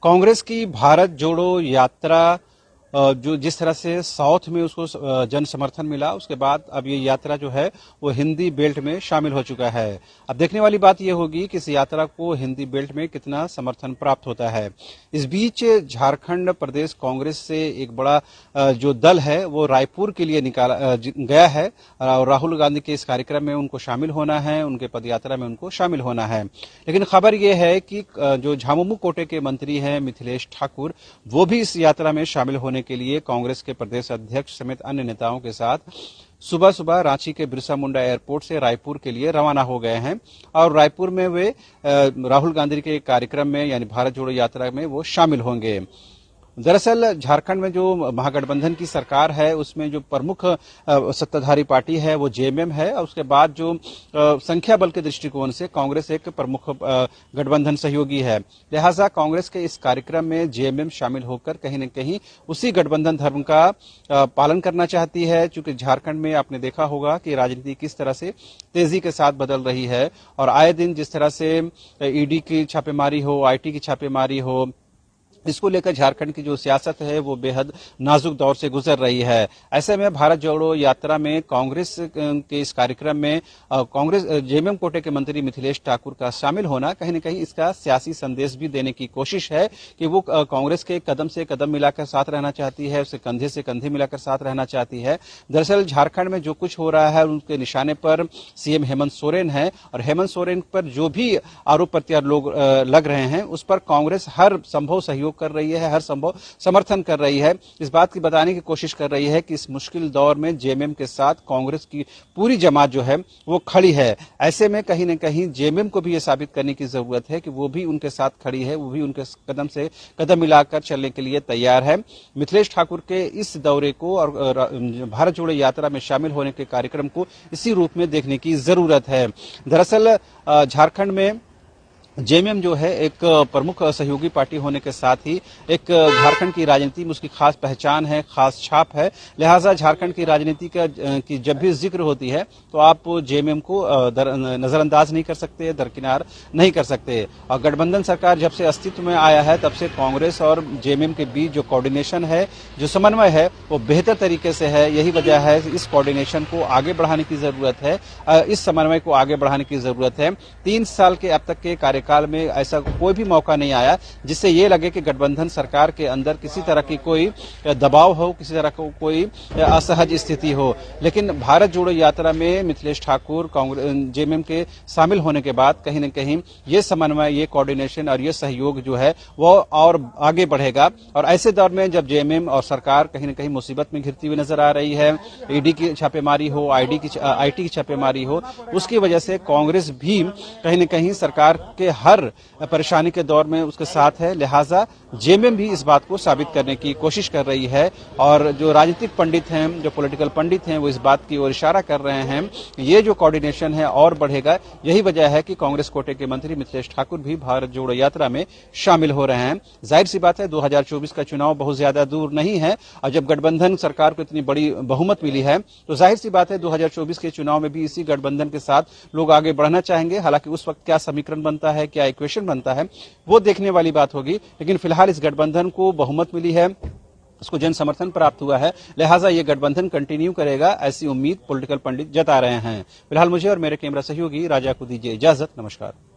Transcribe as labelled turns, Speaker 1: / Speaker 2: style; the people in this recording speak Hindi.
Speaker 1: कांग्रेस की भारत जोड़ो यात्रा जो जिस तरह से साउथ में उसको जन समर्थन मिला, उसके बाद अब ये यात्रा जो है वो हिंदी बेल्ट में शामिल हो चुका है। अब देखने वाली बात ये होगी कि इस यात्रा को हिंदी बेल्ट में कितना समर्थन प्राप्त होता है। इस बीच झारखंड प्रदेश कांग्रेस से एक बड़ा जो दल है वो रायपुर के लिए निकाला गया है और राहुल गांधी के इस कार्यक्रम में उनको शामिल होना है, उनके पदयात्रा में उनको शामिल होना है। लेकिन खबर यह है कि जो झामुमो कोटे के मंत्री हैं मिथिलेश ठाकुर, वो भी इस यात्रा में शामिल होने के लिए कांग्रेस के प्रदेश अध्यक्ष समेत अन्य नेताओं के साथ सुबह सुबह रांची के बिरसा मुंडा एयरपोर्ट से रायपुर के लिए रवाना हो गए हैं और रायपुर में वे राहुल गांधी के कार्यक्रम में यानी भारत जोड़ो यात्रा में वो शामिल होंगे। दरअसल झारखंड में जो महागठबंधन की सरकार है उसमें जो प्रमुख सत्ताधारी पार्टी है वो जेएमएम है और उसके बाद जो संख्या बल के दृष्टिकोण से कांग्रेस एक प्रमुख गठबंधन सहयोगी है। लिहाजा कांग्रेस के इस कार्यक्रम में जेएमएम शामिल होकर कहीं न कहीं उसी गठबंधन धर्म का पालन करना चाहती है। चूंकि झारखंड में आपने देखा होगा कि राजनीति किस तरह से तेजी के साथ बदल रही है और आए दिन जिस तरह से ईडी की छापेमारी हो, आईटी की छापेमारी हो, इसको लेकर झारखंड की जो सियासत है वो बेहद नाजुक दौर से गुजर रही है। ऐसे में भारत जोड़ो यात्रा में कांग्रेस के इस कार्यक्रम में कांग्रेस जेएमएम कोटे के मंत्री मिथिलेश ठाकुर का शामिल होना कहीं न कहीं इसका सियासी संदेश भी देने की कोशिश है कि वो कांग्रेस के कदम से कदम मिलाकर साथ रहना चाहती है, उसके कंधे से कंधे मिलाकर साथ रहना चाहती है। दरअसल झारखंड में जो कुछ हो रहा है उनके निशाने पर सीएम हेमंत सोरेन है और हेमंत सोरेन पर जो भी आरोप प्रत्यारोप लग रहे हैं उस पर कांग्रेस हर संभव सहयोग कर रही है, हर संभव समर्थन कर रही है। इस बात की बताने की कोशिश कर रही है कि इस मुश्किल दौर में जेएमएम के साथ कांग्रेस की पूरी जमात जो है वो खड़ी है। ऐसे में कहीं न कहीं जेएमएम को भी ये साबित करने की जरूरत है कि वो भी उनके साथ खड़ी है, वो भी उनके कदम से कदम मिलाकर चलने के लिए तैयार है। मिथिलेश ठाकुर के इस दौरे को और भारत जोड़ो यात्रा में शामिल होने के कार्यक्रम को इसी रूप में देखने की जरूरत है। दरअसल झारखंड में जेएमएम जो है एक प्रमुख सहयोगी पार्टी होने के साथ ही एक झारखंड की राजनीति में उसकी खास पहचान है, खास छाप है। लिहाजा झारखंड की राजनीति की जब भी जिक्र होती है तो आप जेएमएम को नजरअंदाज नहीं कर सकते, दरकिनार नहीं कर सकते। और गठबंधन सरकार जब से अस्तित्व में आया है तब से कांग्रेस और जेएमएम के बीच जो कोऑर्डिनेशन है, जो समन्वय है वो बेहतर तरीके से है। यही वजह है इस कोऑर्डिनेशन को आगे बढ़ाने की जरूरत है, इस समन्वय को आगे बढ़ाने की जरूरत है। 3 साल के अब तक के काल में ऐसा कोई भी मौका नहीं आया जिससे ये लगे कि गठबंधन सरकार के अंदर किसी तरह की कोई दबाव हो, किसी तरह को कोई असहज स्थिति हो। लेकिन भारत जोड़ो यात्रा में मिथिलेश ठाकुर जेएमएम के शामिल होने के बाद कहीं न कहीं ये समन्वय, ये कोऑर्डिनेशन और ये सहयोग जो है वो और आगे बढ़ेगा। और ऐसे दौर में जब जेएमएम और सरकार कहीं न कहीं मुसीबत में घिरती हुई नजर आ रही है, ईडी की छापेमारी हो, आईटी की छापेमारी हो, उसकी वजह से कांग्रेस भी कहीं न कहीं सरकार के हर परेशानी के दौर में उसके साथ है। लिहाजा जेएमएम भी इस बात को साबित करने की कोशिश कर रही है और जो राजनीतिक पंडित हैं, जो पॉलिटिकल पंडित हैं, वो इस बात की ओर इशारा कर रहे हैं ये जो कोऑर्डिनेशन है और बढ़ेगा। यही वजह है कि कांग्रेस कोटे के मंत्री मिथिलेश ठाकुर भी भारत जोड़ो यात्रा में शामिल हो रहे हैं। जाहिर सी बात है 2024 का चुनाव बहुत ज्यादा दूर नहीं है और जब गठबंधन सरकार को इतनी बड़ी बहुमत मिली है तो जाहिर सी बात है 2024 के चुनाव में भी इसी गठबंधन के साथ लोग आगे बढ़ना चाहेंगे। हालांकि उस वक्त क्या समीकरण बनता है, क्या इक्वेशन बनता है, वो देखने वाली बात होगी। लेकिन फिलहाल इस गठबंधन को बहुमत मिली है, उसको जन समर्थन प्राप्त हुआ है, लिहाजा ये गठबंधन कंटिन्यू करेगा, ऐसी उम्मीद पॉलिटिकल पंडित जता रहे हैं। फिलहाल मुझे और मेरे कैमरा सहयोगी राजा को दीजिए इजाजत। नमस्कार।